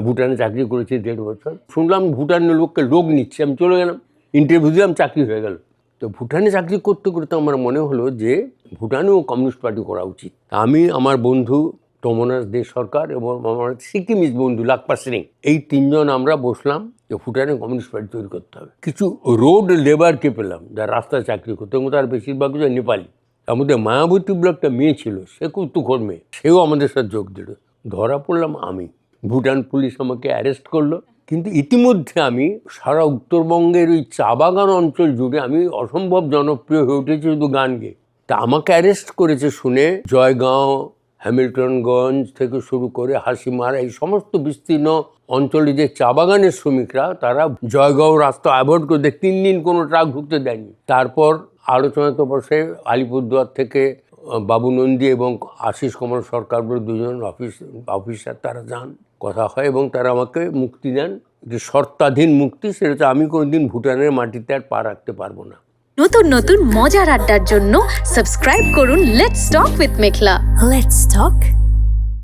ভুটানে চাকরি করেছি 1.5 বছর। শুনলাম ভুটানের লোক নিচ্ছে, আমি চলে গেলাম, ইন্টারভিউ দিলাম, চাকরি হয়ে গেল। তো ভুটানে চাকরি করতে করতে আমার মনে হলো যে ভুটানেও কমিউনিস্ট পার্টি করা উচিত। আমি, আমার বন্ধু তমনাস দে সরকার এবং আমার সিকিমিজ বন্ধু লাকপা সিং, এই 3 জন আমরা বসলাম যে ভুটানে কমিউনিস্ট পার্টি তৈরি করতে হবে। কিছু রোড লেবারকে পেলাম যারা রাস্তায় চাকরি করতো, এবং তার বেশিরভাগ নেপালি। তার মধ্যে মায়াবতী বলে একটা মেয়ে ছিল, সে খুব তুখোর মেয়ে, সেও আমাদের সাথে যোগ দিল। ধরা পড়লাম আমি। ভুটান পুলিশ আমাকে অ্যারেস্ট করলো। কিন্তু ইতিমধ্যে আমি সারা উত্তরবঙ্গের ওই চা বাগান অঞ্চল জুড়ে আমি অসম্ভব জনপ্রিয় হয়ে উঠেছি শুধু গান গেয়ে। তা আমাকে অ্যারেস্ট করেছে শুনে জয়গাঁও, হ্যামিল্টনগঞ্জ থেকে শুরু করে হাসিমারা, এই সমস্ত বিস্তীর্ণ অঞ্চলে যে চা বাগানের শ্রমিকরা, তারা জয়গাঁও রাস্তা অ্যাভয়েড করে 3 দিন কোনো ট্রাক ঢুকতে দেয়নি। তারপর আলোচনাতে বসে আলিপুরদুয়ার থেকে বাবু নন্দী এবং আশিস কুমার সরকার বলে 2 জন অফিসার তারা যান, কথা হয় এবং তারা আমাকে মুক্তি দেন, যে শর্তাধীন মুক্তি, সেটা আমি কোনোদিন ভুটানের মাটিতে আর পা রাখতে পারবো না। নতুন নতুন মজার আড্ডার জন্য সাবস্ক্রাইব করুন let's talk with Meghla. Let's talk